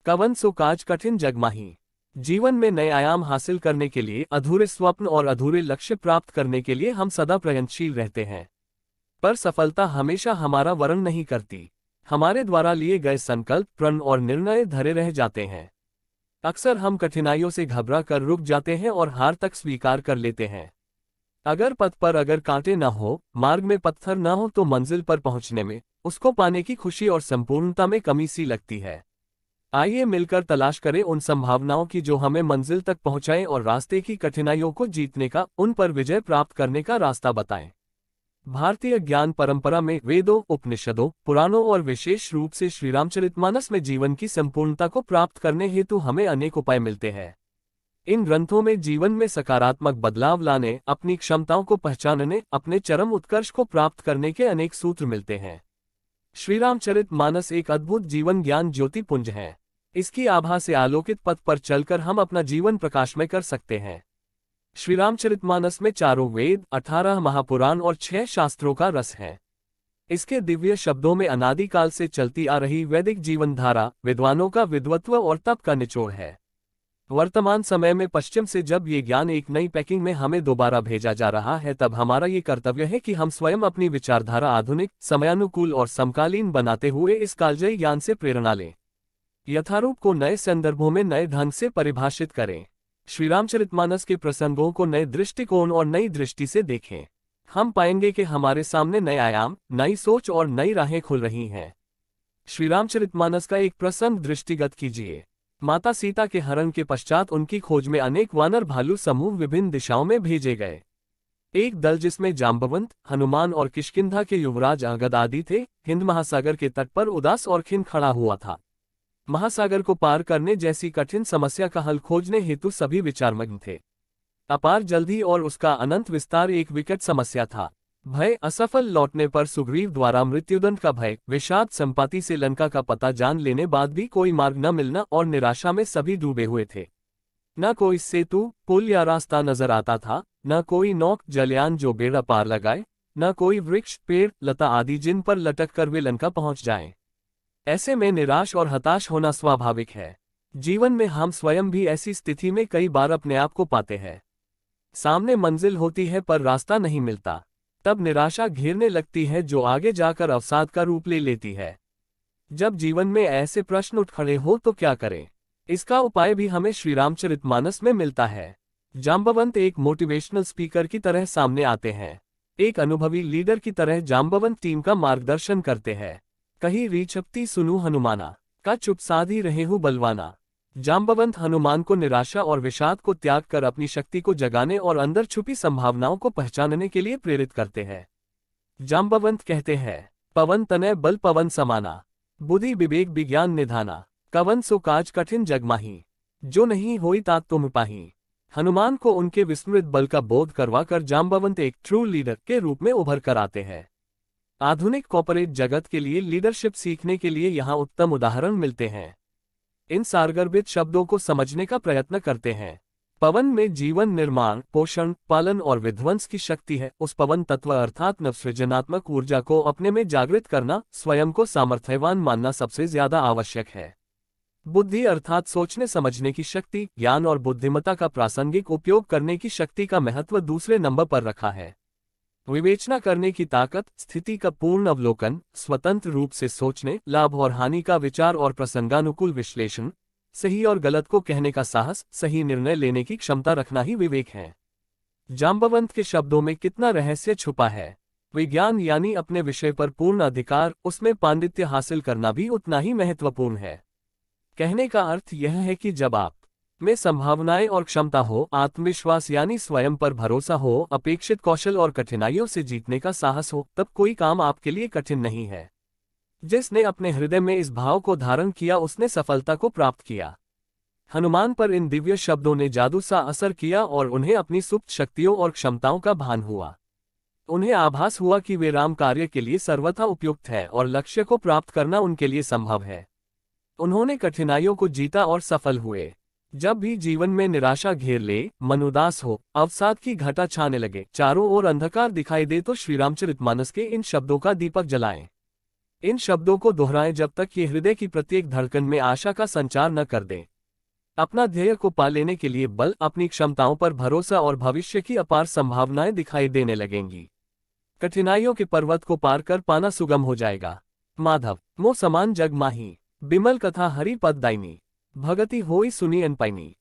कवन सो काज कठिन जग माही। जीवन में नए आयाम हासिल करने के लिए, अधूरे स्वप्न और अधूरे लक्ष्य प्राप्त करने के लिए हम सदा प्रयत्नशील रहते हैं। पर सफलता हमेशा हमारा वर्ण नहीं करती। हमारे द्वारा लिए गए संकल्प, प्रण और निर्णय धरे रह जाते हैं। अक्सर हम कठिनाइयों से घबरा कर रुक जाते हैं और हार तक स्वीकार कर लेते हैं। अगर कांटे न हो, मार्ग में पत्थर न हो तो मंजिल पर पहुंचने में, उसको पाने की खुशी और संपूर्णता में कमी सी लगती है। आइए मिलकर तलाश करें उन संभावनाओं की जो हमें मंजिल तक पहुंचाएं और रास्ते की कठिनाइयों को जीतने का, उन पर विजय प्राप्त करने का रास्ता बताएं। भारतीय ज्ञान परंपरा में वेदों, उपनिषदों, पुराणों और विशेष रूप से श्रीरामचरितमानस में जीवन की संपूर्णता को प्राप्त करने हेतु हमें अनेक उपाय मिलते हैं। इन ग्रंथों में जीवन में सकारात्मक बदलाव लाने, अपनी क्षमताओं को पहचानने, अपने चरम उत्कर्ष को प्राप्त करने के अनेक सूत्र मिलते हैं। श्रीरामचरितमानस एक अद्भुत जीवन ज्ञान ज्योति पुंज है। इसकी आभा से आलोकित पथ पर चलकर हम अपना जीवन प्रकाशमय कर सकते हैं। श्रीरामचरितमानस में 4 वेद, 18 महापुराण और 6 शास्त्रों का रस है। इसके दिव्य शब्दों में अनादिकाल से चलती आ रही वैदिक जीवन धारा, विद्वानों का विद्वत्व और तप का निचोड़ है। वर्तमान समय में पश्चिम से जब ये ज्ञान एक नई पैकिंग में हमें दोबारा भेजा जा रहा है, तब हमारा ये कर्तव्य है कि हम स्वयं अपनी विचारधारा आधुनिक, समयानुकूल और समकालीन बनाते हुए इस कालजयी ज्ञान से प्रेरणा लें। यथारूप को नए संदर्भों में नए ढंग से परिभाषित करें। श्रीरामचरितमानस के प्रसंगों को नए दृष्टिकोण और नई दृष्टि से देखें। हम पाएंगे कि हमारे सामने नए आयाम, नई सोच और नई राहें खुल रही हैं। श्रीरामचरितमानस का एक प्रसंग दृष्टिगत कीजिए। माता सीता के हरण के पश्चात उनकी खोज में अनेक वानर भालू समूह विभिन्न दिशाओं में भेजे गए। एक दल जिसमें जाम्बवंत, हनुमान और किष्किंधा के युवराज अंगद आदि थे, हिंद महासागर के तट पर उदास और खिन्न खड़ा हुआ था। महासागर को पार करने जैसी कठिन समस्या का हल खोजने हेतु सभी विचारमग्न थे। अपार जल्दी और उसका अनंत विस्तार एक विकट समस्या था। भय, असफल लौटने पर सुग्रीव द्वारा मृत्युदंड का भय, विषाद, संपाति से लंका का पता जान लेने बाद भी कोई मार्ग न मिलना और निराशा में सभी डूबे हुए थे। न कोई सेतु, पुल या रास्ता नजर आता था, न कोई नौक, जलयान जो बेड़ा पार लगाए, न कोई वृक्ष, पेड़, लता आदि जिन पर लटक कर वे लंका पहुंच जाएं। ऐसे में निराश और हताश होना स्वाभाविक है। जीवन में हम स्वयं भी ऐसी स्थिति में कई बार अपने आप को पाते हैं। सामने मंजिल होती है पर रास्ता नहीं मिलता। तब निराशा घेरने लगती है जो आगे जाकर अवसाद का रूप ले लेती है। जब जीवन में ऐसे प्रश्न उठ खड़े हो तो क्या करें? इसका उपाय भी हमें श्रीरामचरितमानस में मिलता है। जाम्बवंत एक मोटिवेशनल स्पीकर की तरह सामने आते हैं। एक अनुभवी लीडर की तरह जाम्बवंत टीम का मार्गदर्शन करते हैं। कहीं रीछपती सुनू हनुमाना, का चुप साधी रहे हूँ बलवाना। जाम्बवंत हनुमान को निराशा और विषाद को त्याग कर अपनी शक्ति को जगाने और अंदर छुपी संभावनाओं को पहचानने के लिए प्रेरित करते हैं। जाम्बवंत कहते हैं, पवन तनय बल पवन समाना, बुद्धि विवेक विज्ञान निधाना, कवन सो काज कठिन जग माही, जो नहीं होई तात तुम पाही। हनुमान को उनके विस्मृत बल का बोध करवाकर जाम्बवंत एक ट्रू लीडर के रूप में उभर कर आते हैं। आधुनिक कॉर्पोरेट जगत के लिए लीडरशिप सीखने के लिए यहाँ उत्तम उदाहरण मिलते हैं। इन सारगर्भित शब्दों को समझने का प्रयत्न करते हैं। पवन में जीवन निर्माण, पोषण, पालन और विध्वंस की शक्ति है। उस पवन तत्व अर्थात नवसृजनात्मक ऊर्जा को अपने में जागृत करना, स्वयं को सामर्थ्यवान मानना सबसे ज्यादा आवश्यक है। बुद्धि अर्थात सोचने समझने की शक्ति, ज्ञान और बुद्धिमत्ता का प्रासंगिक उपयोग करने की शक्ति का महत्व दूसरे नंबर पर रखा है। विवेचना करने की ताकत, स्थिति का पूर्ण अवलोकन, स्वतंत्र रूप से सोचने, लाभ और हानि का विचार और प्रसंगानुकूल विश्लेषण, सही और गलत को कहने का साहस, सही निर्णय लेने की क्षमता रखना ही विवेक है। जाम्बवंत के शब्दों में कितना रहस्य छुपा है। विज्ञान यानी अपने विषय पर पूर्ण अधिकार, उसमें पांडित्य हासिल करना भी उतना ही महत्वपूर्ण है। कहने का अर्थ यह है कि जब आप में संभावनाएं और क्षमता हो, आत्मविश्वास यानी स्वयं पर भरोसा हो, अपेक्षित कौशल और कठिनाइयों से जीतने का साहस हो, तब कोई काम आपके लिए कठिन नहीं है। जिसने अपने हृदय में इस भाव को धारण किया उसने सफलता को प्राप्त किया। हनुमान पर इन दिव्य शब्दों ने जादू सा असर किया और उन्हें अपनी सुप्त शक्तियों और क्षमताओं का भान हुआ। उन्हें आभास हुआ कि वे राम कार्य के लिए सर्वथा उपयुक्त है और लक्ष्य को प्राप्त करना उनके लिए संभव है। उन्होंने कठिनाइयों को जीता और सफल हुए। जब भी जीवन में निराशा घेर ले, मन उदास हो, अवसाद की घटा छाने लगे, चारों ओर अंधकार दिखाई दे तो श्रीरामचरितमानस के इन शब्दों का दीपक जलाएं। इन शब्दों को दोहराएं जब तक कि हृदय की प्रत्येक धड़कन में आशा का संचार न कर दें। अपना ध्येय को पा लेने के लिए बल, अपनी क्षमताओं पर भरोसा और भविष्य की अपार संभावनाएं दिखाई देने लगेंगी। कठिनाइयों के पर्वत को पार कर पाना सुगम हो जाएगा। माधव मो समान जग माही, बिमल कथा हरि पद दायनी, भगति होई सुनी अनपाइनी।